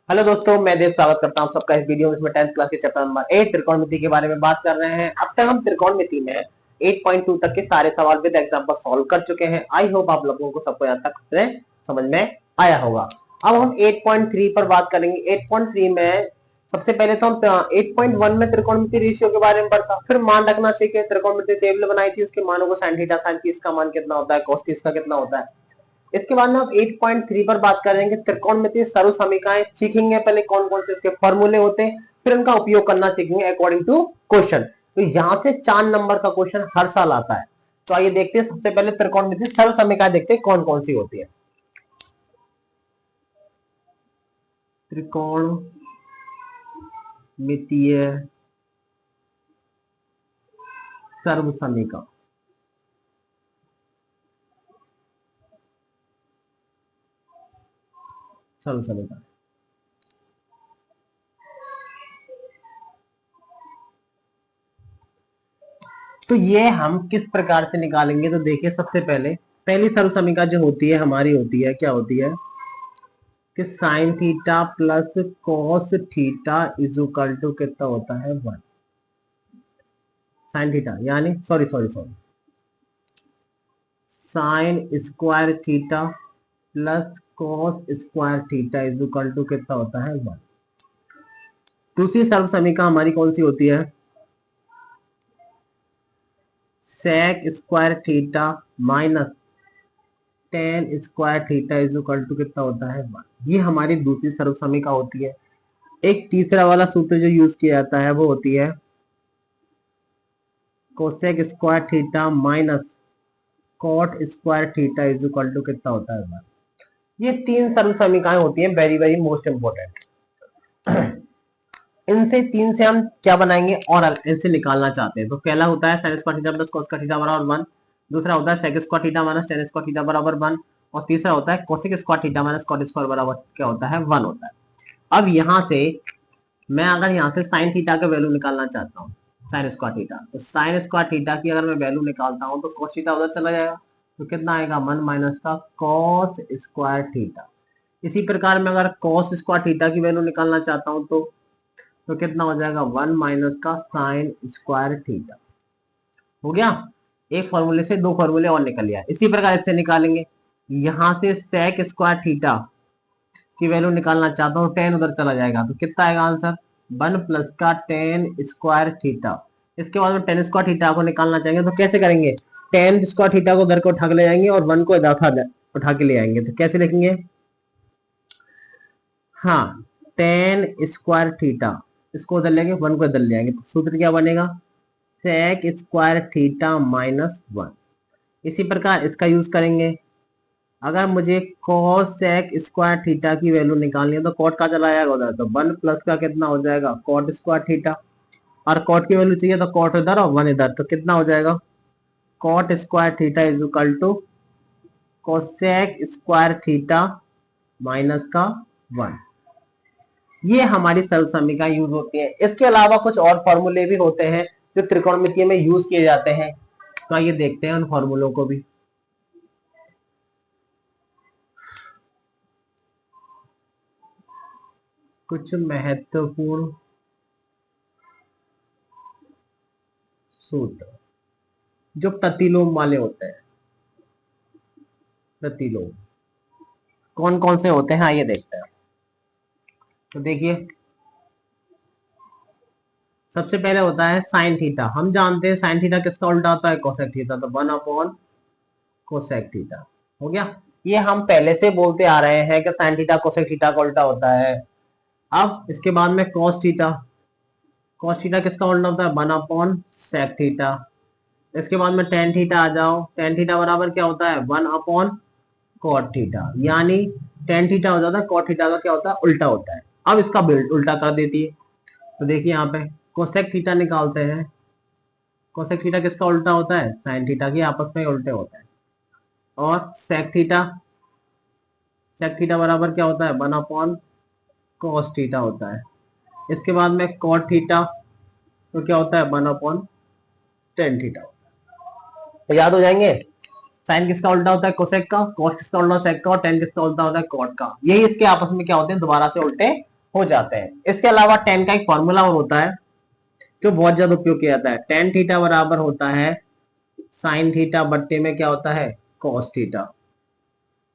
Hello दोस्तों, मैं देव स्वागत करता हूं सबका इस वीडियो में। इसमें 10th क्लास के चैप्टर नंबर 8 त्रिकोणमिति के बारे में बात कर रहे हैं। अब तक हम त्रिकोणमिति में 8.2 तक के सारे सवाल विद एग्जांपल सॉल्व कर चुके हैं। आई होप आप लोगों को सबको यहाँ तक समझ में आया होगा। अब हम 8.3 पर बात करेंगे। 8.3 में सबसे पहले तो हम 8.1 में त्रिकोणमिति रेशियो के बारे में पढ़ता, फिर मान रखना सीखे, त्रिकोणमिति टेबल बनाई थी, उसके मानों को साइन थीटा साइन 30 का मान कितना होता है, cos 30 का कितना होता है। इसके बाद में हम 8.3 पर बात करेंगे। त्रिकोणमितीय सर्व समीकरण सीखेंगे, पहले कौन कौन से उसके फॉर्मूले होते हैं, फिर उनका उपयोग करना सीखेंगे अकॉर्डिंग टू क्वेश्चन। तो यहां से 4 नंबर का क्वेश्चन हर साल आता है। तो आइए देखते हैं, सबसे पहले त्रिकोणमितीय सर्व समीकरण देखते हैं कौन कौन सी होती है। त्रिकोणमितीय सर्व समीकरण, सर्व समीकरण तो ये हम किस प्रकार से निकालेंगे। तो देखिए, सबसे पहले पहली सर्व समीकरण जो होती है हमारी होती है, क्या होती है कि sine theta plus cos theta is equal to कितना होता है 1। साइन थीटा यानी sorry sorry sorry sine square theta plus cos square theta is equal to कितना होता है 1। दूसरी सर्व समीकरण हमारी कौन सी होती है, sec square theta minus tan square theta is equal to कितना होता है 1। ये हमारी दूसरी सर्व समीकरण होती है। एक तीसरा वाला सूत्र जो यूज किया जाता है वो होती है cosec square theta minus cot square theta is equal to कितना होता है 1। ये 3 सर्व समीकरण होती हैं, वेरी वेरी मोस्ट इंपोर्टेंट। इनसे 3 से हम क्या बनाएंगे, और इनसे निकालना चाहते हैं। तो पहला होता है sin square theta plus cos square theta बराबर 1, दूसरा होता है sec square theta minus tan square theta बराबर 1, और तीसरा होता है cosec square theta minus cot square बराबर क्या होता है 1 होता है। अब यहां से मैं अगर यहां से sin थीटा का वैल्यू निकालना चाहता हूँ, sin स्क्वायर थीटा, तो sin स्क्वायर थीटा की अगर मैं वैल्यू निकालता हूँ तो cos थीटा उधर चला जाएगा, तो कितना आएगा 1 माइनस का cos स्क्वायर थीटा। इसी प्रकार मैं अगर cos स्क्वायर थीटा की वैल्यू निकालना चाहता हूँ तो कितना हो जाएगा 1 माइनस का साइन स्क्वायर थीटा। हो गया, एक फॉर्मूले से 2 फॉर्मूले और निकल गया। इसी प्रकार इससे निकालेंगे, यहां से सेक स्क्वायर थीटा की वैल्यू निकालना चाहता हूँ, टेन उधर चला जाएगा, तो कितना आएगा आंसर 1 प्लस का टेन स्क्वायर थीटा। इसके बाद में टेन स्क्वायर थीटा को निकालना चाहेंगे तो कैसे करेंगे, टेन स्क्वायर थीटा को उधर को उठा के ले जाएंगे और 1 को इधर उठा के ले आएंगे। तो कैसे लिखेंगे, हाँ, टेन स्क्वायर थीटा, इसको उधर लेंगे 1 को इधर ले आएंगे, तो सूत्र क्या बनेगा सेक स्क्वायर थीटा माइनस 1। इसी प्रकार इसका यूज करेंगे, अगर मुझे cos सेक स्क्वायर थीटा की वैल्यू निकालनी है तो कॉट का चला जाएगा उधर, तो 1 प्लस का कितना हो जाएगा कॉट स्क्वायर थीटा, और कॉट की वैल्यू चाहिए तो कॉट इधर और 1 इधर, तो कितना हो जाएगा cot square theta is equal to cosec square theta minus का 1। ये हमारी सर्व समीकरण यूज होती है। इसके अलावा कुछ और फॉर्मूले भी होते हैं जो त्रिकोणमितीय में यूज किए जाते हैं। तो आइए देखते हैं उन फॉर्मूलों को भी। कुछ महत्वपूर्ण सूत्र जो प्रतिलोम वाले होते हैं। प्रतिलोम कौन कौन से होते हैं, आइए देखते हैं। तो देखिए, सबसे पहले होता है साइन थीटा। हम जानते हैं साइन थीटा किसका उल्टा होता है कोसेक थीटा, तो 1 अपॉन कोसेक थीटा। हो गया, ये हम पहले से बोलते आ रहे हैं कि साइन थीटा कोसेक थीटा का उल्टा होता है। अब इसके बाद में कॉस थीटा, कॉस थीटा किसका उल्टा होता है 1 अपॉन सेक थीटा। इसके बाद में टेन थीटा आ जाओ, टेन थीटा बराबर क्या होता है 1 अपॉन कॉट थीटा, यानी टेन थीटा हो जाता है कॉट थीटा का क्या होता है उल्टा होता है। अब इसका बिल्ड उल्टा कर देती है, तो देखिए यहाँ पे कोसेक थीटा निकालते हैं। कोसेक थीटा किसका उल्टा होता है साइन थीटा की, आपस में उल्टे होते हैं। और सेक थीटा, सेक थीटा बराबर क्या होता है 1 अपॉन कॉस थीटा होता है। इसके बाद में कॉट थीटा तो क्या होता है 1 अपॉन टेन थीटा होता है। तो याद हो जाएंगे, साइन किसका उल्टा होता है कोसेक का, कॉस किसका उल्टा सेक का, और टेन किसका उल्टा होता है कॉट का। यही इसके आपस में क्या होते हैं दोबारा से उल्टे हो जाते हैं। इसके अलावा टेन का एक फॉर्मूला और होता है जो बहुत ज्यादा उपयोग किया जाता है। टेन थीटा बराबर होता है साइन थीटा बट्टे में क्या होता है, कॉस थीटा।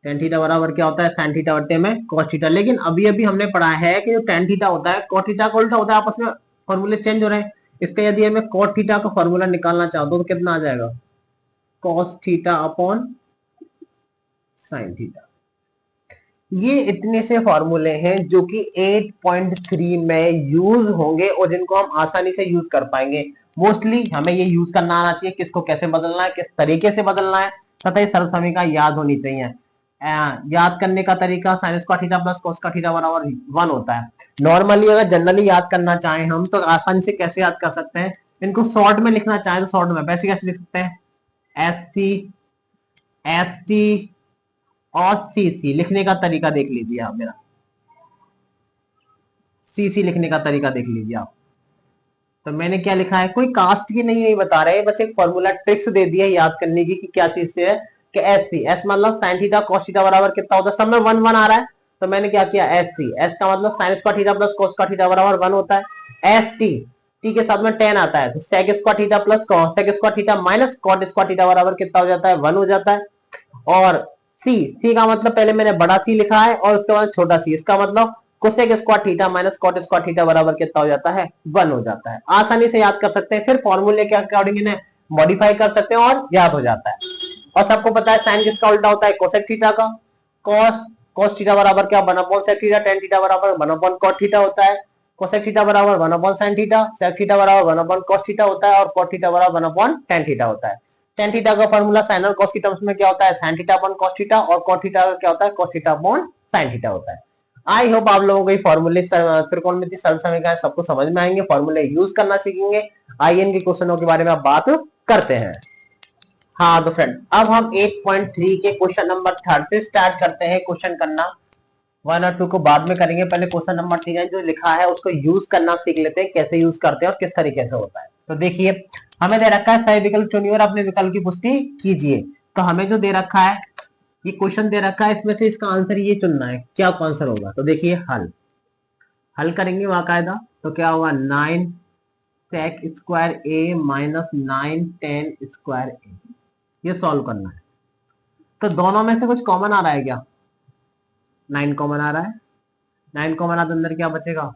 टेन थीटा बराबर क्या होता है, साइन थीटा बट्टे में कॉस थीटा। लेकिन अभी अभी हमने पढ़ा है कि जो टेन थीटा होता है कॉस थीटा का उल्टा होता है, आपस में फॉर्मूले चेंज हो रहे हैं। इसका यदि हमें कॉस थीटा का फॉर्मूला निकालना चाहते हो तो कितना आ जाएगा, cos theta upon sine theta. ये इतने से फॉर्मूले हैं जो कि 8.3 में यूज होंगे और जिनको हम आसानी से यूज कर पाएंगे। मोस्टली हमें ये यूज करना आना चाहिए, किसको कैसे बदलना है, किस तरीके से बदलना है, तथा सरल समीकरण याद होनी चाहिए। याद करने का तरीका sign square theta plus cos का थीटा बराबर 1 होता है। नॉर्मली अगर जनरली याद करना चाहें हम तो आसानी से कैसे याद कर सकते हैं, इनको शॉर्ट में लिखना चाहें तो शॉर्ट में वैसे कैसे लिख सकते हैं, एस सी एस टी और सी सी लिखने का तरीका देख लीजिए आप मेरा, सी सी लिखने का तरीका देख लीजिए आप। तो मैंने क्या लिखा है, कोई कास्ट की नहीं बता रहे, बस एक फॉर्मूला ट्रिक्स दे दिया याद करने की कि क्या चीज से है, कि एस सी, एस मतलब साइन थीटा कॉस थीटा बराबर कितना होता है, सब में 1 1 आ रहा है। तो मैंने क्या किया, एस सी, एस का मतलब sign square theta plus cos का थीटा बराबर 1 होता है। एस टी, टी के साथ में 10 आता है, तो sec square theta plus sec square theta minus cot square theta बराबर कितना हो जाता है, 1 हो जाता है। और सी, सी का मतलब पहले मैंने बड़ा सी लिखा है और उसके बाद छोटा सी, इसका मतलब cosec square theta minus cot square theta बराबर कितना हो जाता है, 1 हो जाता है। आसानी से याद कर सकते हैं, फिर फॉर्मूले के अकॉर्डिंग इन्हें मॉडिफाई कर सकते हैं और याद हो जाता है। और सबको पता है साइन किसका उल्टा होता है, कोसेक थीटा का। कॉस, कॉस थीटा बराबर क्या, 1 upon sec theta, tan theta बराबर 1 अपॉन कॉट थीटा होता है। कोसेक थीटा बराबर 1 upon sine theta, sec theta बराबर 1 अपॉन कॉस थीटा होता है और कॉट थीटा बराबर 1 अपॉन टेन थीटा होता है। टेन थीटा का फॉर्मूला साइन और कॉस की टर्म्स में क्या होता है, sine theta upon cos theta, और कॉस थीटा का क्या होता है, cos theta upon sine theta होता है। आई होप आप लोगों को ये फॉर्मूले त्रिकोणमिति सरल समीकरण सबको समझ में आएंगे, फॉर्मूले यूज करना सीखेंगे। आइए इनके क्वेश्चनों के बारे में आप बात करते हैं। हाँ तो फ्रेंड्स अब हम 8.3 के क्वेश्चन नंबर 3 से स्टार्ट करते हैं क्वेश्चन करना। 1 और 2 को बाद में करेंगे, पहले क्वेश्चन नंबर 3 जो लिखा है उसको यूज करना सीख लेते हैं, कैसे यूज करते हैं और किस तरीके से होता है। तो देखिए हमें दे रखा है सही विकल्प चुनिए और अपने विकल्प की पुष्टि कीजिए। तो हमें जो दे रखा है, ये क्वेश्चन दे रखा है, इसमें से इसका आंसर ये चुनना है, क्या आंसर होगा। तो देखिए हल हल करेंगे बाकायदा, तो क्या होगा, 9 सेक स्क्वायर ए माइनस 9 टेन स्क्वायर ए, ये सॉल्व करना है। तो दोनों में से कुछ कॉमन आ रहा है क्या, 9 कॉमन आ रहा है, 9 कॉमन आ तो अंदर क्या बचेगा,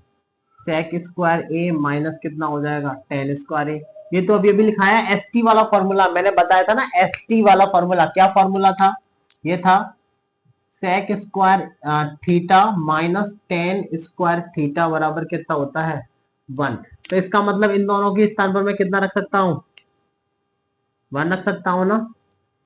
सेक स्क्वायर ए माइनस कितना हो जाएगा, टेन स्क्वायर ए। ये तो अभी अभी लिखा है एस टी वाला फॉर्मूला, मैंने बताया था ना एस टी वाला फॉर्मूला, क्या फॉर्मूला था, ये था sec square theta minus tan square theta बराबर कितना होता है, 1। तो इसका मतलब इन दोनों के स्थान पर मैं कितना रख सकता हूँ, 1 रख सकता हूँ ना।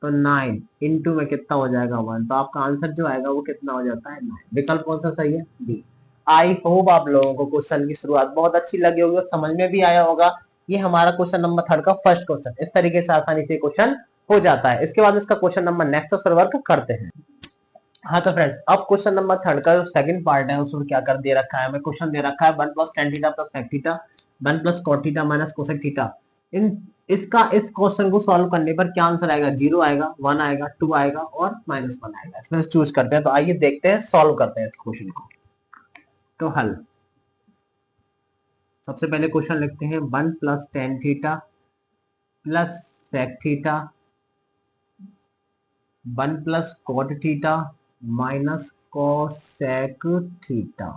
तो 9 इंटू में कितना हो जाएगा, 1। तो आपका आंसर जो आएगा वो कितना हो जाता है, 9। विकल्प कौन सा सही है, बी। आई होप आप लोगों को क्वेश्चन की शुरुआत बहुत अच्छी लगी होगी और समझ में भी आया होगा। ये हमारा क्वेश्चन नंबर 3 का फर्स्ट क्वेश्चन, इस तरीके से आसानी से क्वेश्चन हो जाता है। इसके बाद इसका क्वेश्चन नंबर नेक्स्ट वर्क करते हैं। हाँ तो फ्रेंड्स अब क्वेश्चन नंबर 3 का जो सेकंड पार्ट है उसमें क्या कर दे रखा है, हमें क्वेश्चन दे रखा है 1 plus tan theta plus sec theta, 1 plus cot theta minus cosec theta. इन इसका इस क्वेश्चन को सॉल्व करने पर क्या आंसर आएगा, 0 आएगा, 1 आएगा, 2 आएगा और -1 आएगा। इसमें चूज करते हैं। तो आइए देखते हैं, सॉल्व करते हैं इस क्वेश्चन को। तो हल, सबसे पहले क्वेश्चन लिखते हैं 1 plus tan theta plus sec theta 1 plus cot theta minus cosec theta.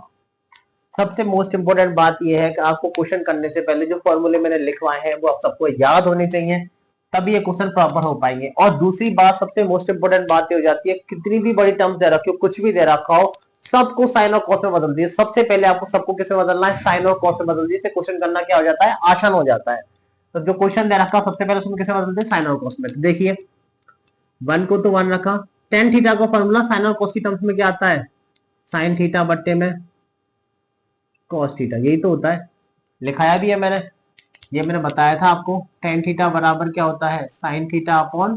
सबसे मोस्ट इंपोर्टेंट बात यह है कि आपको क्वेश्चन करने से पहले जो फॉर्मूले मैंने लिखवाए हैं वो आप सबको याद होने चाहिए, तभी ये क्वेश्चन प्रॉपर हो पाएंगे। और दूसरी बात, सबसे मोस्ट इंपोर्टेंट बात ये हो जाती है, कितनी भी बड़ी टर्म दे रखी हो, कुछ भी दे रखा हो, सबको साइन और कॉस में बदल दिए। सबसे पहले आपको सबको किसमें बदलना है, साइन और कॉस में बदल दिए। क्वेश्चन करना क्या हो जाता है, आसान हो जाता है। तो जो क्वेश्चन दे रखा सबसे पहले उसमें किसे बदलते हैं, साइन और कॉस में। तो देखिए 1 को तो 1 रखा, टेन थीटा का फॉर्मूला साइन और कॉस की टर्म्स में क्या आता है, साइन थीटा बट्टे में कॉस थीटा, यही तो होता है, लिखाया भी है मैंने, ये मैंने बताया था आपको। टेन थीटा बराबर क्या होता है, sine theta upon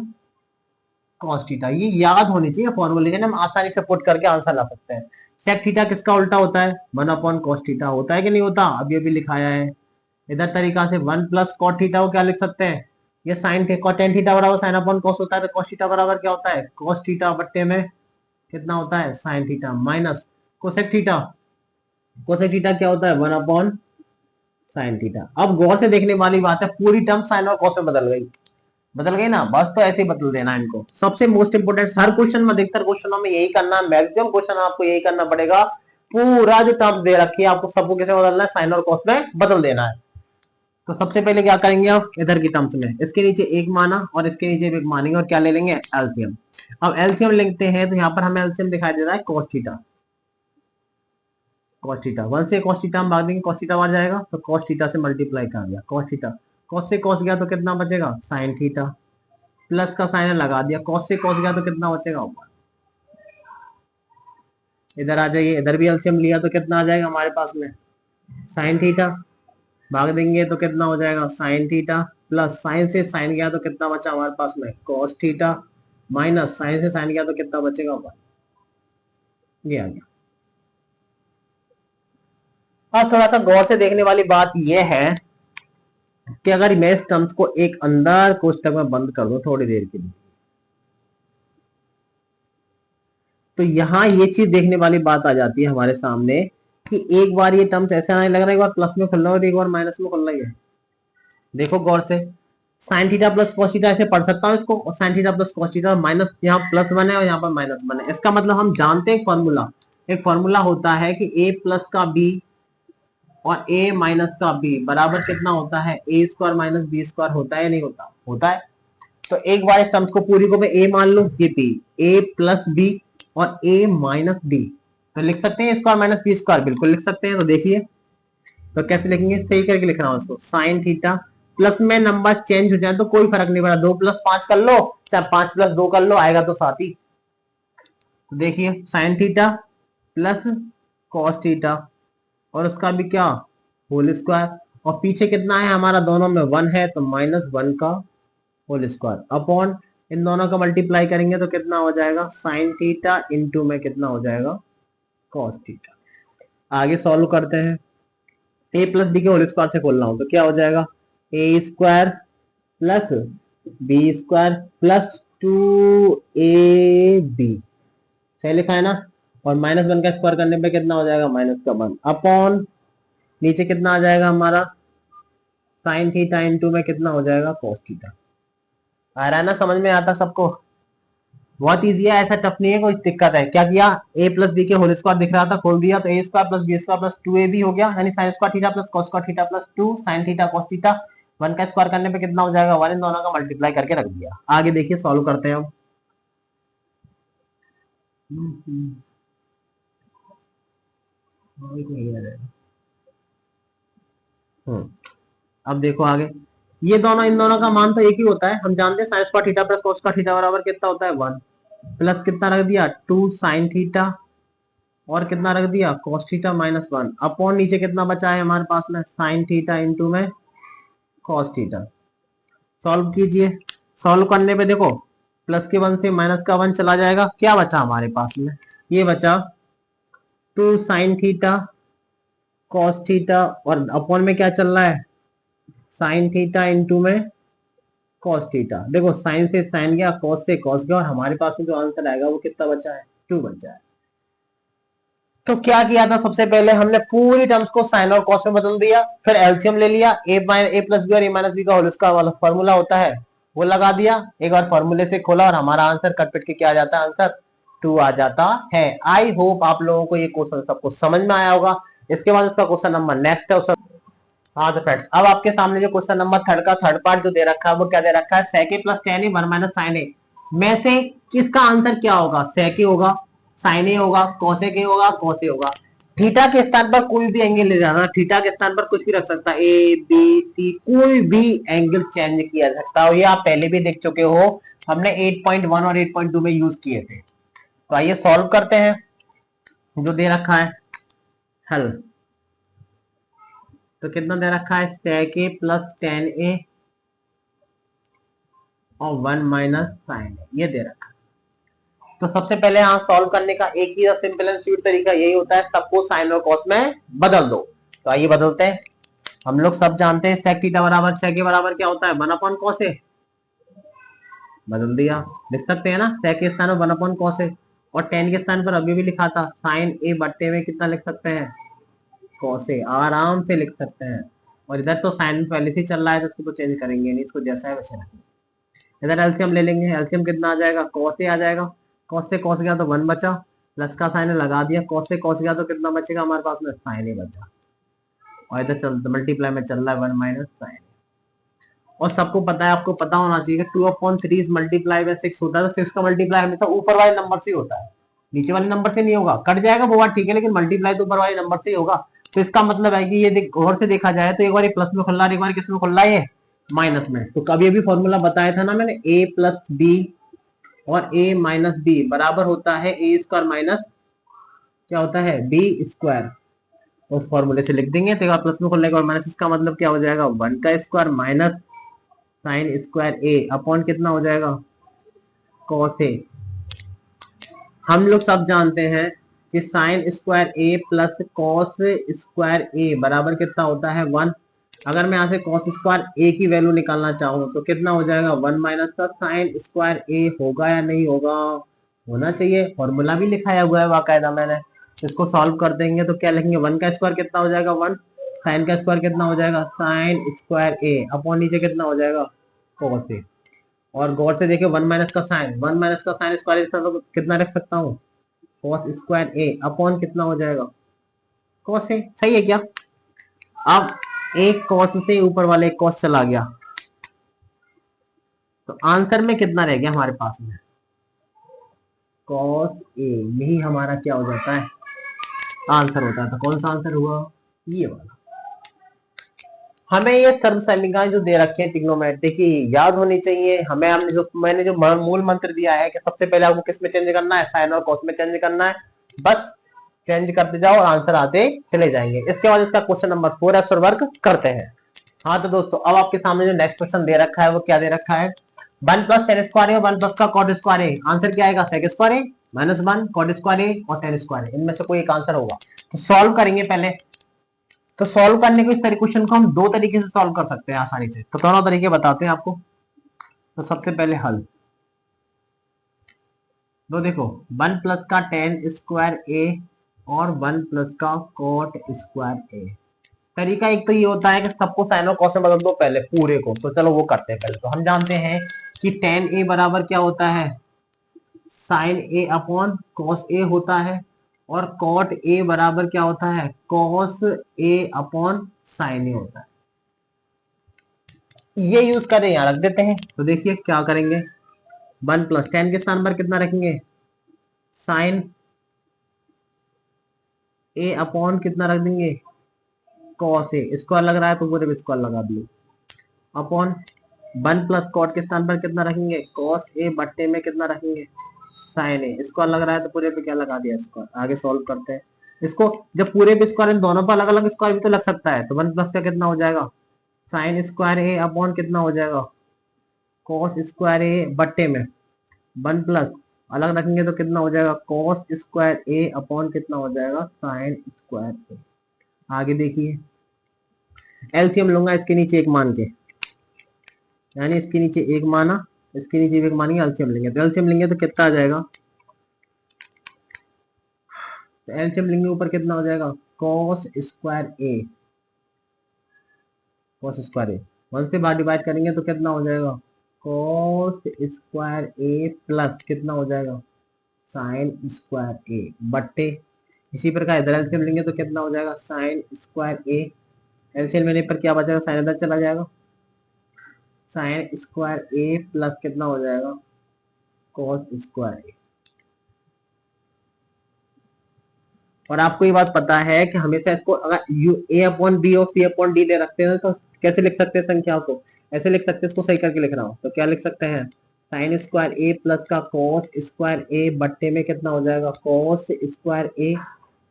cos theta. ये याद होनी चाहिए फॉर्मूले, हम आसानी से पुट करके आंसर ला सकते हैं। सेक थीटा किसका उल्टा होता है, 1 अपॉन कॉस थीटा, होता है कि नहीं होता, अभी अभी लिखाया है। इधर तरीका से 1 प्लस कॉट थीटा को क्या लिख सकते हैं, ये साइन टेन थीटा बराबर साइन अपॉन कॉस होता है, तो कॉस थीटा बराबर क्या होता है, कॉस थीटा बट्टे में कितना होता है, sine theta minus cosec theta, cosec theta क्या होता है 1 साइन थीटा। अब गौर से देखने वाली बात है, पूरी टर्म साइन और कॉस में बदल गई ना, बस तो ऐसे ही बदल देना इनको। सबसे मोस्ट इंपोर्टेंट, हर क्वेश्चन में, अधिकतर क्वेश्चनों में यही करना है, मैक्सिमम क्वेश्चन आपको यही करना पड़ेगा। पूरा जो टर्म दे रखी है आपको सबको कैसे बदलना है, साइन और कॉस में बदल देना है। तो सबसे पहले क्या करेंगे आप, इधर की टर्म्स में इसके नीचे एक माना और इसके नीचे भी एक मानेंगे, और क्या ले लेंगे, एलसीएम। अब एलसीएम लेते हैं तो यहाँ पर हमें एलसीएम दिखाई दे रहा है cos थीटा। cos थीटा 1 से cos थीटा हम भाग देंगे, cos थीटा बाहर जाएगा तो cos थीटा से मल्टीप्लाई कर दिया cos थीटा, cos से cos गया तो कितना बचेगा sin थीटा, प्लस का साइन लगा दिया, cos से cos गया तो कितना बचेगा ऊपर। इधर आ जाइए, इधर भी एलसीएम लिया तो कितना आ जाएगा हमारे पास में, sin थीटा, भाग देंगे तो कितना हो जाएगा sin थीटा, प्लस साइन से साइन गया तो कितना बचा हमारे पास में cos थीटा, माइनस साइन से साइन गया तो कितना बचेगा ऊपर, ये आ गया। अब थोड़ा सा गौर से देखने वाली बात यह है कि अगर मैं इस टर्म्स को एक अंदर कोष्टक में बंद कर दो थोड़ी देर के लिए, तो यहां ये चीज देखने वाली बात आ जाती है हमारे सामने कि एक बार ये टर्म्स ऐसा नहीं लग रहा है, एक बार प्लस में खुल रहा है और एक बार माइनस में खुल रही है। देखो गौर से, sign theta plus cos theta ऐसे पढ़ सकता हूं इसको, और sign theta plus cos theta minus, यहाँ प्लस बने और यहाँ पर माइनस बने। इसका मतलब हम जानते हैं फॉर्मूला, एक फॉर्मूला होता है कि a प्लस का b और a माइनस का b बराबर कितना होता है, a square minus b square होता है, नहीं होता, होता है। तो एक बार इस टर्म्स को पूरी को मैं a मान लूं, ये p, a प्लस b और a माइनस b, तो लिख सकते हैं स्क्वायर माइनस b स्क्वायर, बिल्कुल लिख सकते हैं। तो देखिए तो कैसे लिखेंगे, सही करके लिख रहा हूं उसको, साइन थीटा, प्लस में नंबर चेंज हो जाए तो कोई फर्क नहीं पड़ा, 2 प्लस 5 कर लो चाहे 5 प्लस 2 कर लो, आएगा तो साथ ही। तो देखिए sign theta plus cos theta और उसका भी क्या होल स्क्वायर, और पीछे कितना है हमारा, दोनों में 1 है तो -1 का होल स्क्वायर अपॉन, इन दोनों का मल्टीप्लाई करेंगे तो कितना हो जाएगा साइन थीटा इंटू में कितना हो जाएगा कॉस थीटा। आगे सॉल्व करते हैं, ए प्लस बी के होल स्क्वायर से खोल रहा हूं तो क्या हो जाएगा, a square plus b square plus 2ab, सही लिखा है ना, और -1 का स्क्वायर करने पे कितना हो जाएगा -1 अपॉन, नीचे कितना आ जाएगा हमारा साइन थीटा इंटू में कितना हो जाएगा कॉस थीटा। आ रहा है ना, समझ में आता सबको, बहुत इजी है, ऐसा टफ नहीं है, कोई दिक्कत है। क्या किया, a प्लस बी के होल स्क्वायर दिख रहा था, खोल दिया तो a square plus b square plus 2ab हो गया, यानी sine square theta plus cos square theta plus 2 sine theta cos theta, 1 का स्क्वायर करने पे कितना हो जाएगा 1, इन दोनों का मल्टीप्लाई करके रख दिया। आगे देखिए सॉल्व करते हैं हम। अब देखो आगे, ये दोनों इन दोनों का मान तो एक ही होता है, हम जानते हैं sign square theta plus cos square theta बराबर कितना होता है 1, प्लस कितना रख दिया 2 साइन थीटा और कितना रख दिया cos थीटा -1 अपॉन, नीचे कितना बचा है हमारे पास में साइन थीटा इंटू में cos थीटा। सॉल्व कीजिए, सॉल्व करने पे देखो प्लस के 1 से माइनस का 1 चला जाएगा, क्या बचा हमारे पास में, ये बचा 2 साइन थीटा cos थीटा और अपॉन में क्या चल रहा है साइन थीटा इंटू में cos थीटा। देखो साइन से साइन गया, cos से cos गया, और हमारे पास में जो आंसर आएगा वो कितना बचा है 2 बचा है। तो क्या किया था, सबसे पहले हमने पूरी टर्म्स को साइन और कॉस में बदल दिया, फिर एलसीएम ले लिया, ए प्लस बी और ए माइनस बी का होल स्क्वायर वाला फॉर्मूला होता है वो लगा दिया, एक बार फॉर्मूले से खोला और हमारा आंसर कटपिट के क्या आ जाता है, आंसर 2 आ जाता है। आई होप आप लोगों को ये क्वेश्चन सबको समझ में आया होगा। इसके बाद उसका क्वेश्चन नंबर नेक्स्ट है उसका, हाँ तो फ्रेंड्स अब आपके सामने जो क्वेश्चन नंबर थर्ड का थर्ड पार्ट जो दे रखा है वो क्या दे रखा है, sec a plus tan a 1 minus sin a में से किसका आंसर क्या होगा, sec a होगा, sin a होगा, cos a होगा, cos a होगा। थीटा के स्थान पर कोई भी एंगल ले जाना, थीटा के स्थान पर कुछ भी रख सकता है, ए बी सी कोई भी एंगल चेंज किया जा सकता है, और ये आप पहले भी देख चुके हो, हमने 8.1 और 8.2 में यूज किए थे। तो आइए सॉल्व करते हैं जो दे रखा है हल। तो कितना दे रखा है sec a plus tan a और 1 माइनस sin a, ये दे रखा है। तो सबसे पहले यहाँ सॉल्व करने का एक ही सिंपल एंड स्वीट तरीका यही होता है, सबको साइन और कॉस में बदल दो। तो आइए बदलते हैं, हम लोग सब जानते हैं sec थीटा बराबर sec a बराबर क्या होता है 1 अपॉन cos a, बदल दिया, लिख सकते हैं ना sec के स्थान पर 1 अपॉन cos a, और tan के स्थान पर अभी भी लिखा था sin a बट्टे में कितना लिख सकते हैं कॉस ए आराम से लिख सकते हैं। और इधर तो साइन पहले से चल रहा है तो इसको तो चेंज करेंगे नहीं, इसको जैसा है वैसे रखेंगे। इधर एलसीएम ले लेंगे, एलसीएम कितना आ जाएगा, कॉस ए आ जाएगा। कॉस से कॉस गया तो 1 बचा, प्लस का साइन लगा दिया, कॉस से कॉस गया तो कितना बचेगा हमारे पास में, साइन ए बचा। और इधर चल मल्टीप्लाई में चल रहा है 1 माइनस साइन। और सबको पता है, आपको पता होना चाहिए 2/3 इज मल्टीप्लाई बाय 6 होता है, तो 6 का मल्टीप्लाई हमेशा ऊपर वाले नंबर से ही होता है, नीचे वाले नंबर से नहीं होगा। कट जाएगा वो बात ठीक है, लेकिन मल्टीप्लाई तो ऊपर वाले नंबर से ही होगा। तो इसका मतलब है कि ये गौर से देखा जाए तो एक बार प्लस में खुल रहा है, एक बार किस में खुल रहा है, ये माइनस में। तो कभी अभी फॉर्मूला बताया था ना मैंने, a प्लस बी और a माइनस बी बराबर होता है ए स्क्वायर माइनस क्या होता है, बी स्क्वायर। उस फॉर्मूले से लिख देंगे तो एक बार प्लस में खुलने के बाद माइनस, इसका मतलब क्या हो जाएगा, 1 का स्क्वायर माइनस साइन स्क्वायर ए अपॉन कितना हो जाएगा, कॉस ए। हम लोग सब जानते हैं कि साइन स्क्वायर ए प्लस कॉस स्क्वायर ए बराबर कितना होता है, 1। अगर मैं यहाँ से कॉस स्क्वायर ए की वैल्यू निकालना चाहूँ तो कितना हो जाएगा, 1 माइनस का साइन स्क्वायर ए होगा या नहीं होगा, होना चाहिए। फॉर्मूला भी लिखाया हुआ है बाकायदा मैंने। इसको सॉल्व कर देंगे तो क्या लिखेंगे, 1 का स्क्वायर कितना हो जाएगा 1, साइन का स्क्वायर कितना हो जाएगा साइन स्क्वायर ए अपॉन नीचे कितना हो जाएगा कॉस ए। और गौर से देखिए 1 माइनस का साइन, 1 माइनस का साइन स्क्वायर तो कितना रख सकता हूँ, कॉस स्क्वायर ए अपॉन कितना हो जाएगा कॉस ए। सही है क्या। अब एक कॉस से ऊपर वाले एक कॉस चला गया, तो आंसर में कितना रह गया हमारे पास में, कॉस ए। यही हमारा क्या हो जाता है, आंसर होता है। तो कौन सा आंसर हुआ, ये वाला। हमें ये सर्वसैनिकाएं जो दे रखे हैं ट्रिग्नोमेट्री की याद होनी चाहिए हमें। मैंने जो मूल मंत्र दिया है कि सबसे पहले आपको किस में चेंज करना है, साइन और कॉस में चेंज करना है, बस चेंज करते जाओ और आंसर आते चले जाएंगे। इसके बाद इसका क्वेश्चन नंबर 4 है, वर्क करते हैं। हाँ तो दोस्तों अब आपके सामने जो नेक्स्ट क्वेश्चन दे रखा है वो क्या दे रखा है, 1 प्लस टेन स्क्वायर है और 1 प्लस का कॉट स्क्वायर है। आंसर क्या आएगा, सेक स्क्वायर है माइनस 1 कॉट स्क्वायर है और टेन स्क्वायर है, इनमें से कोई एक आंसर होगा। तो सॉल्व करेंगे पहले। तो सॉल्व करने को इस तरह क्वेश्चन को हम दो तरीके से सॉल्व कर सकते हैं आसानी से। तो दोनों तरीके बताते हैं आपको। तो सबसे पहले हल, तो देखो 1 प्लस का टेन स्क्वायर ए और 1 प्लस का कॉट स्क्वायर ए। तरीका एक तो ये होता है कि सबको साइन और कॉस में बदल दो पहले पूरे को, तो चलो वो करते हैं पहले। तो हम जानते हैं कि टेन ए बराबर क्या होता है, sign A upon cos A होता है, और कॉट ए बराबर क्या होता है, कॉस ए अपॉन साइन ए होता है। ये यूज करें यहां रख देते हैं। तो देखिए क्या करेंगे, 1 प्लस टेन के स्थान पर कितना रखेंगे, साइन ए अपॉन कितना रख देंगे, कॉस ए। स्क्वायर लग रहा है तो पूरे स्क्वायर लगा दिए, अपॉन 1 प्लस कॉट के स्थान पर कितना रखेंगे, कॉस ए बट्टे में कितना रखेंगे, साइन ए। स्क्वायर लग रहा है तो पूरे पे क्या लगा दिया, स्क्वायर। आगे सॉल्व करते हैं इसको। जब पूरे पे स्क्वायर, इन दोनों पर अलग अलग स्क्वायर भी तो लग सकता है। तो 1 प्लस का कितना हो जाएगा, साइन स्क्वायर ए अपॉन कितना हो जाएगा, कॉस स्क्वायर ए बट्टे में 1 प्लस अलग रखेंगे तो कितना हो जाएगा, कॉस स्क्वायर ए अपॉन कितना हो जाएगा, साइन स्क्वायर ए। आगे देखिए, एलसीएम लूंगा इसके नीचे एक मान के, यानी इसके नीचे एक माना, इसके नीचे एक मानेंगे, एलसीएम लेंगे। तो एलसीएम लेंगे तो कितना आ जाएगा, तो एलसीएम लेंगे ऊपर कितना हो जाएगा, कॉस स्क्वायर ए, कॉस स्क्वायर ए 1 से बाहर डिवाइड करेंगे तो कितना हो जाएगा, कॉस स्क्वायर ए प्लस कितना हो जाएगा, साइन स्क्वायर ए बट्टे। इसी प्रकार इधर एलसीएम लेंगे तो कितना हो जाएगा, साइन स्क्वायर ए। एलसीएम लेने पर क्या बचेगा, साइन इधर चला जाएगा, साइन स्क्वायर ए प्लस कितना हो जाएगा, कॉस स्क्वायर ए। और आपको ये बात पता है कि हमेशा इसको अगर यू ए अपॉन बी और सी अपॉन डी ले रखते हैं तो कैसे लिख सकते हैं संख्या को, ऐसे लिख सकते हैं। इसको सही करके लिख रहा हूं तो क्या लिख सकते हैं, साइन स्क्वायर ए प्लस का कॉस स्क्वायर ए बट्टे में कितना हो जाएगा, cos square A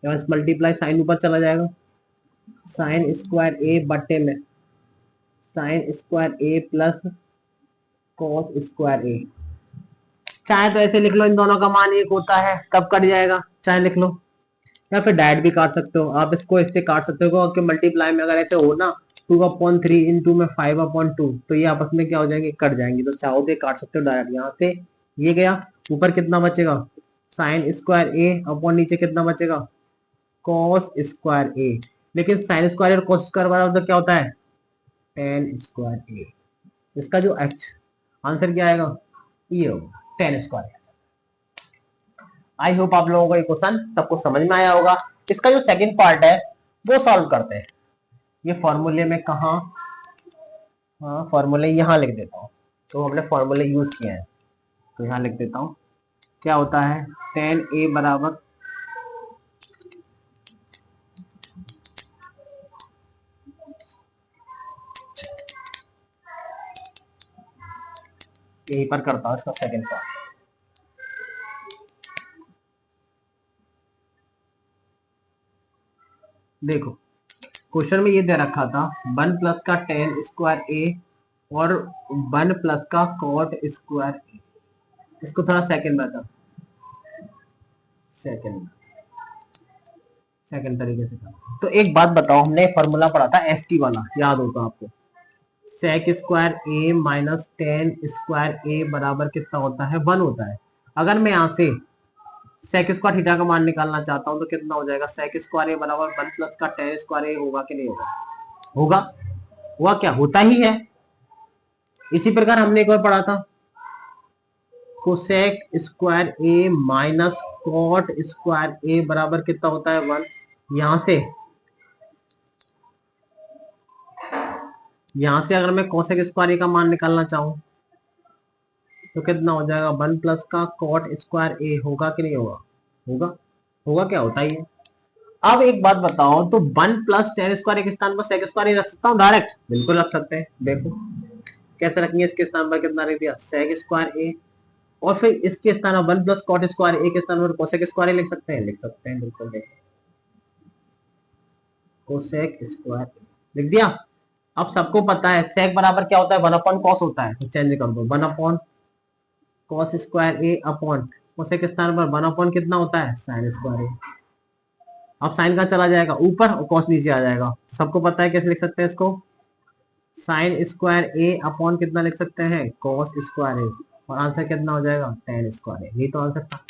multiply sign ऊपर चला जाएगा, साइन स्क्वायर ए बट्टे में साइन स्क्वायर ए प्लस कॉस स्क्वायर ए। चाहे तो ऐसे लिख लो, इन दोनों का मान एक होता है, कब कट जाएगा चाहे लिख लो, या फिर डायरेक्ट भी काट सकते हो आप। इसको इससे काट सकते हो कि मल्टीप्लाई में अगर ऐसे हो ना 2/3 इंटू में 5/2, तो ये आपस में क्या हो जाएंगे, कट जाएंगे। तो चाहो तो काट सकते हो डायरेक्ट, यहाँ से ये गया, ऊपर कितना बचेगा, साइन स्क्वायर ए अपॉन नीचे कितना बचेगा, कॉस स्क्वायर ए। लेकिन साइन स्क्वायर और कोस स्क्वायर बराबर तो क्या होता है, टेन स्क्वायर ए। इसका जो आंसर क्या आएगा, ये होगा टेन स्क्वायर। आई होप आप लोगों को ये क्वेश्चन सबको समझ में आया होगा। इसका जो सेकंड पार्ट है वो सॉल्व करते हैं। ये फॉर्मूले में कहा, हाँ फॉर्मूले यहाँ लिख देता हूँ, तो हमने फॉर्मूले यूज किए हैं, तो यहाँ लिख देता हूँ। क्या होता है, टेन ए बराबर यहीं पर करता हूँ इसका सेकंड पार्ट। देखो क्वेश्चन में ये दे रखा था 1 प्लस का टेन स्क्वायर ए और 1 प्लस का कॉट स्क्वायर ए। इसको थोड़ा सेकंड में सेकंड तरीके से करना। तो एक बात बताओ, हमने फॉर्मूला पढ़ा था एसटी वाला, याद होगा आपको, सेक स्क्वायर ए माइनस टेन स्क्वायर ए बराबर कितना होता है, 1 होता है। अगर मैं यहाँ से सेक स्क्वायर थीटा का मान निकालना चाहता हूँ तो कितना हो जाएगा, सेक स्क्वायर ए बराबर 1 प्लस का टेन स्क्वायर ए होगा कि नहीं होगा, होगा, हुआ क्या, होता ही है। इसी प्रकार हमने एक और पढ़ा था कोसेक स्क्वायर ए माइनस कॉट स्क्वायर ए बराबर कितना होता है, 1। यहां से अगर मैं कोसेक स्क्वायर ए का मान निकालना चाहूं तो कितना हो जाएगा, 1 प्लस का कॉट स्क्वायर ए होगा कि नहीं होगा, होगा, होगा क्या, होता ही है। अब एक बात बताओ, तो 1 प्लस टेन स्क्वायर के स्थान पर सेक स्क्वायर रख सकता हूँ डायरेक्ट, बिल्कुल रख सकते हैं। देखो कैसे रखेंगे, इसके स्थान पर कितना रख दिया, सेक स्क्वायर ए, और फिर इसके स्थान पर 1 प्लस कॉट स्क्वायर ए के स्थान पर कोसेक स्क्वायर लिख सकते हैं, लिख सकते हैं बिल्कुल। देखो कोसेक स्क्वायर लिख दिया। अब सबको पता है सेक बराबर क्या होता है, 1 अपॉन कॉस होता है, तो चेंज कर दो, 1 अपॉन कॉस स्क्वायर ए अपॉन कोसेक स्थान पर 1 अपॉन कितना होता है, साइन स्क्वायर ए। अब साइन का चला जाएगा ऊपर और कॉस नीचे आ जाएगा। सबको पता है कैसे लिख सकते हैं इसको, साइन स्क्वायर ए अपॉन कितना लिख सकते हैं, कॉस स्क्वायर ए, और आंसर कितना हो जाएगा, टेन स्क्वायर ए। ये तो आंसर था।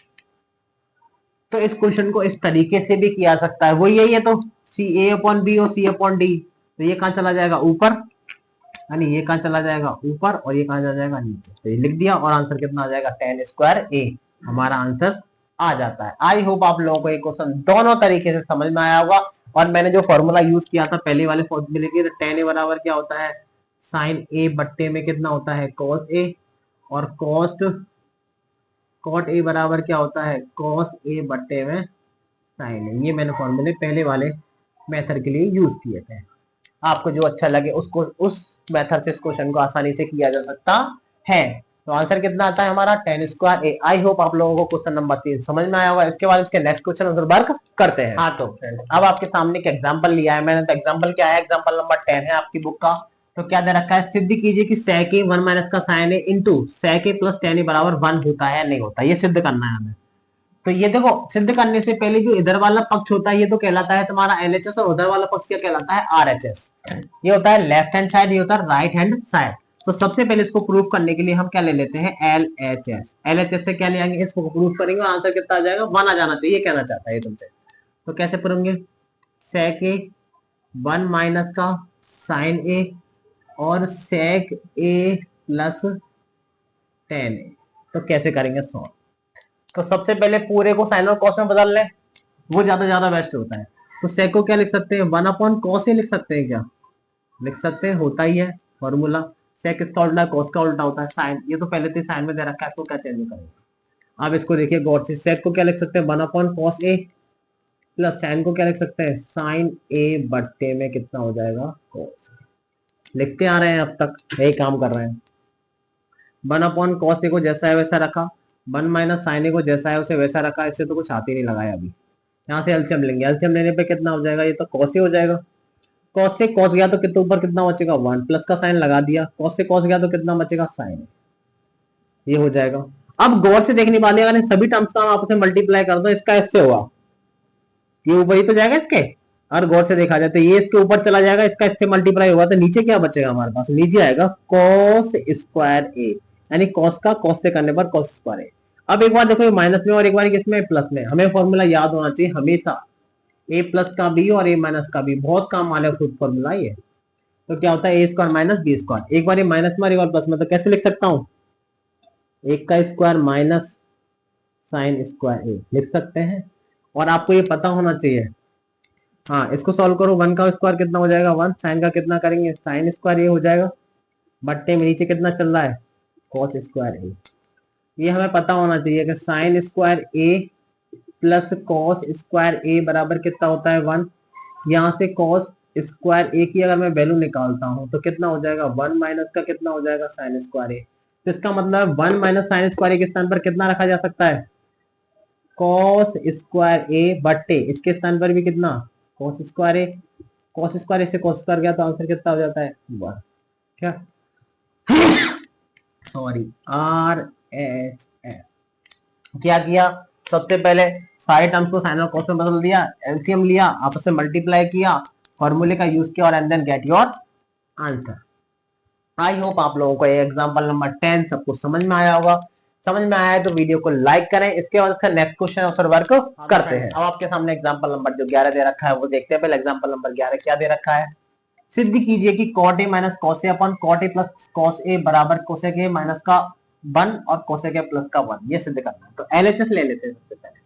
तो इस क्वेश्चन को इस तरीके से भी किया सकता है, वो यही है। तो सी ए अपॉन बी और सी अपॉन डी, तो ये कहाँ चला जाएगा ऊपर, यानी ये कहाँ चला जाएगा ऊपर, और ये कहाँ चला जाएगा नीचे, तो ये लिख दिया, और आंसर कितना आ जाएगा, टेन स्क्वायर ए हमारा आंसर आ जाता है। आई होप आप लोगों को ये क्वेश्चन दोनों तरीके से समझ में आया होगा। और मैंने जो फॉर्मूला यूज किया था पहले वाले फॉर्मूले के, तो टेन ए बराबर क्या होता है, साइन ए बट्टे में कितना होता है, कॉस ए, और कॉट ए बराबर क्या होता है, कॉस ए बट्टे में साइन ए। ये मैंने फॉर्मूले पहले वाले मेथड के लिए यूज किए थे। आपको जो अच्छा लगे उसको उस मेथड से इस क्वेश्चन को आसानी से किया जा सकता है। तो आंसर कितना आता है हमारा, टेन स्क्वायर ए। आई होप आप लोगों को क्वेश्चन नंबर 3 समझ में आया होगा। इसके बाद इसके नेक्स्ट क्वेश्चन उधर वर्क करते हैं। हाँ तो फ्रेंड, अब आपके सामने एक एग्जांपल लिया है मैंने। तो एग्जांपल क्या है, एग्जांपल नंबर 10 है आपकी बुक का। तो क्या दे रखा है, सिद्ध कीजिए कि sec ए 1 माइनस का साइन ए इंटू sec ए प्लस tan ए बराबर 1 होता है या नहीं होता, ये सिद्ध करना है हमें। तो ये देखो, सिद्ध करने से पहले जो इधर वाला पक्ष होता है ये तो कहलाता है तुम्हारा एलएचएस, और उधर वाला पक्ष क्या कहलाता है, आरएचएस। ये होता है लेफ्ट हैंड साइड, ये होता है राइट हैंड साइड। तो सबसे पहले इसको प्रूफ करने के लिए हम क्या ले लेते हैं, एलएचएस। एलएचएस से क्या ले आएंगे, इसको प्रूफ करेंगे, आंसर कितना आ जाएगा, 1 आ जाना चाहिए, कहना चाहता है तुमसे। तो कैसे करेंगे, sec ए 1 माइनस का साइन ए और sec ए प्लस tan ए। तो कैसे करेंगे सॉल्व, तो सबसे पहले पूरे को साइन और कॉस में बदल लें, वो ज्यादा बेस्ट होता है। तो सेक को क्या लिख सकते हैं, 1 अपॉन कॉस ही लिख सकते हैं, क्या लिख सकते हैं, होता ही है फॉर्मूला। सेक इसका उल्टा है, कॉस का उल्टा होता है साइन। ये तो पहले से साइन में दे रखा है, इसको क्या चेंज करेंगे। अब इसको देखिए गौर से, सेक को क्या लिख सकते हैं, 1 upon cos A, plus sign को क्या लिख सकते हैं, साइन ए बट्टे में कितना हो जाएगा, कॉस। लिखते आ रहे हैं अब तक, यही काम कर रहे हैं। 1 अपॉन कॉस ए को जैसा है वैसा रखा, 1 माइनस साइन ए को जैसा है उसे वैसा रखा। इससे तो कुछ हाथ ही नहीं लगाया अभी। यहाँ से एलसीएम लेंगे, एलसीएम लेने पे कितना हो जाएगा, ये तो कॉस ही हो जाएगा। कॉस से कॉस गया तो कितना ऊपर कितना बचेगा, 1 प्लस का साइन लगा दिया, कॉस से कॉस गया तो कितना बचेगा, साइन। ये हो जाएगा। अब गौर से देखने वाले, अगर सभी टर्म्स का आप उसे मल्टीप्लाई कर दो, इसका इससे हुआ, ये ऊपर ही तो जाएगा इसके। और गौर से देखा जाए तो ये इसके ऊपर चला जाएगा, इसका इससे मल्टीप्लाई होगा, तो नीचे क्या बचेगा हमारे पास, नीचे आएगा कॉस स्क्वायर ए, यानी कॉस का कॉस से करने पर कॉस स्क्वायर ए। अब एक बार देखो, ये माइनस में और एक बार किसमें, प्लस में। हमें फॉर्मूला याद होना चाहिए हमेशा, ए प्लस का बी और ए माइनस का बी, बहुत काम वाले फॉर्मूला ये। तो क्या होता है ए स्क्वायर माइनस बी स्क्वायर, एक बार ये माइनस में एक बार प्लस में, तो कैसे लिख सकता हूं, एक का स्क्वायर माइनस साइन स्क्वायर ए लिख सकते हैं। और आपको ये पता होना चाहिए, हाँ इसको सॉल्व करो, वन का स्क्वायर कितना हो जाएगा वन, साइन का कितना करेंगे साइन स्क्वायर ए हो जाएगा, बट्टे में नीचे कितना चल रहा है कॉस स्क्वायर ए। ये हमें पता होना चाहिए कि साइन स्क्वायर ए प्लस कॉस स्क्वायर ए बराबर कितना होता है वन। यहाँ से कॉस स्क्वायर ए की अगर मैं वैल्यू निकालता हूं तो कितना हो जाएगा वन माइनस का कितना हो जाएगा साइन स्क्वायर ए। तो इसका मतलब वन माइनस साइन स्क्वायर ए के स्थान पर कितना रखा जा सकता है कॉस स्क्वायर ए बट्टे इसके स्थान पर भी कितना कॉस स्क्वायर ए, कॉस स्क्वायर ए से कॉस स्क्वायर गया तो आंसर कितना हो जाता है वन। क्या सॉरी आर एच एस। क्या किया, सबसे पहले सारे टर्म्स को साइन और कॉस में बदल दिया, एलसीएम लिया, आपस में मल्टीप्लाई किया, फॉर्मूले का यूज किया और and then get your answer. I hope आप लोगों को ये एग्जांपल नंबर 10 सब कुछ समझ में आया होगा। समझ में आया है तो वीडियो को लाइक करें। इसके बाद इसका नेक्स्ट क्वेश्चन आंसर वर्क करते हैं। अब आपके सामने एग्जांपल नंबर जो 11 दे रखा है वो देखते हैं। पहले एग्जांपल नंबर 11 क्या दे रखा है, सिद्ध कीजिए कि cot a minus cos a upon cot a plus cos a बराबर कोसेक ए माइनस का 1 और कोसेक ए प्लस का 1, ये सिद्ध करना है। तो एलएचएस ले लेते हैं सबसे पहले,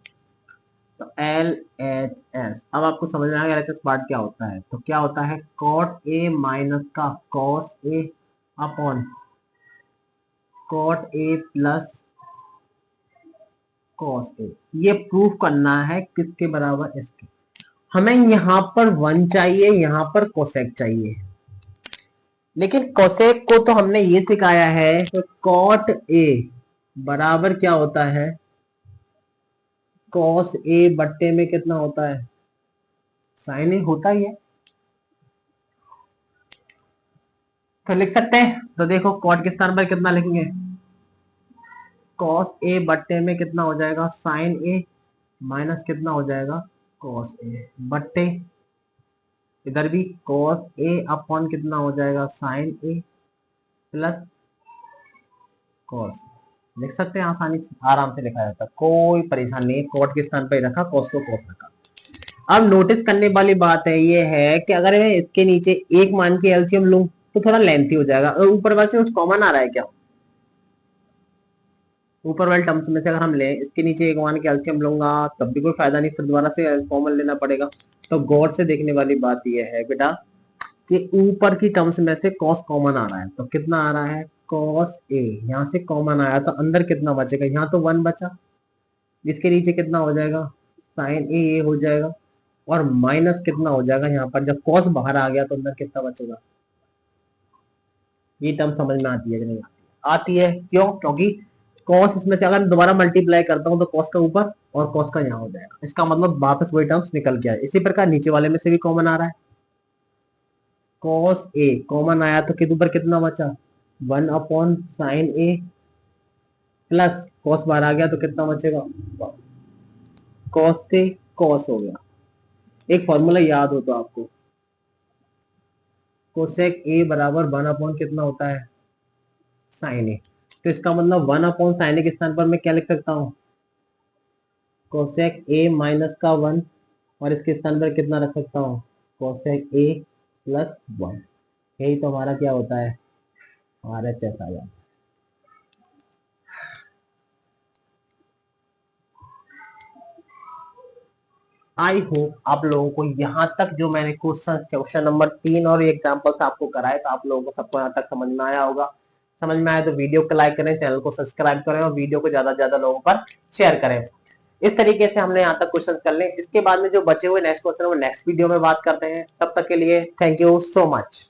तो एलएचएस। अब आपको समझ में आ गया एलएचएस पार्ट क्या होता है। तो क्या होता है कॉट ए माइनस का cos a upon cot a plus cos a, ये प्रूफ करना है किसके बराबर इसके। हमें यहां पर 1 चाहिए, यहां पर कोसेक चाहिए, लेकिन कोसेक को तो हमने ये सिखाया है कि कॉट ए बराबर क्या होता है कॉस ए बट्टे में कितना होता है साइन ए होता ही है। तो लिख सकते हैं, तो देखो कॉट के स्थान पर कितना लिखेंगे कॉस ए बट्टे में कितना हो जाएगा साइन ए माइनस कितना हो जाएगा कॉस ए बट्टे इधर भी कॉस ए अपॉन कितना हो जाएगा साइन ए प्लस कॉस। लिख सकते हैं आसानी से, आराम से लिखा जाता है, कोई परेशानी नहीं। कॉट के स्थान पर रखा, कॉस को कॉस रखा। अब नोटिस करने वाली बात है ये है कि अगर मैं इसके नीचे एक मान के एलसीएम लूं तो थोड़ा लेंथी हो जाएगा। और ऊपर वैसे कुछ कॉमन आ रहा है क्या, ऊपर वाले टर्म्स में से अगर हम लें इसके नीचे एक मान के एलसीएम लूंगा तब भी कोई फायदा नहीं, फिर दोबारा से कॉमन लेना पड़ेगा। तो गौर से देखने वाली बात यह है बेटा कि ऊपर की टर्म्स में से कॉस कॉमन आ रहा है, तो कितना आ रहा है कॉस ए, यहाँ से कॉमन आया तो अंदर कितना बचेगा, यहाँ तो 1 बचा, जिसके नीचे कितना हो जाएगा साइन ए हो जाएगा, और माइनस कितना हो जाएगा यहाँ पर जब कॉस बाहर आ गया तो अंदर कितना बचेगा। ये टर्म समझ में आती है कि नहीं आती है, क्यों, क्योंकि कॉस इसमें से अगर दोबारा मल्टीप्लाई करता हूं तो कॉस का ऊपर और कॉस का यहाँ हो जाएगा, इसका मतलब वापस वही टर्म्स निकल गया है। इसी प्रकार नीचे वाले में से भी कॉमन आ रहा है, कॉस ए कॉमन आया तो किस ऊपर कितना बचा 1 अपॉन साइन ए प्लस कॉस बाहर आ गया तो कितना बचेगा कॉस से कॉस हो गया। एक फॉर्मूला याद हो तो आपको, कोसेक ए बराबर 1 अपॉन कितना होता है साइन ए। तो इसका मतलब 1 अपॉन साइन ए के स्थान पर मैं क्या लिख सकता हूँ कोसेक ए माइनस का 1, और इसके स्थान पर कितना रख सकता हूँ कोसेक ए प्लस 1। यही तो हमारा क्या होता है RHS आ जाता है। आई होप आप लोगों को यहाँ तक जो मैंने क्वेश्चन नंबर 3 और एग्जाम्पल्स आपको कराए तो आप लोगों को सबको यहाँ तक समझ में आया होगा। समझ में आया तो वीडियो को लाइक करें, चैनल को सब्सक्राइब करें और वीडियो को ज्यादा से ज्यादा लोगों पर शेयर करें। इस तरीके से हमने यहाँ तक क्वेश्चन कर लें। इसके बाद में जो बचे हुए नेक्स्ट क्वेश्चन वो नेक्स्ट वीडियो में बात करते हैं। तब तक के लिए थैंक यू सो मच।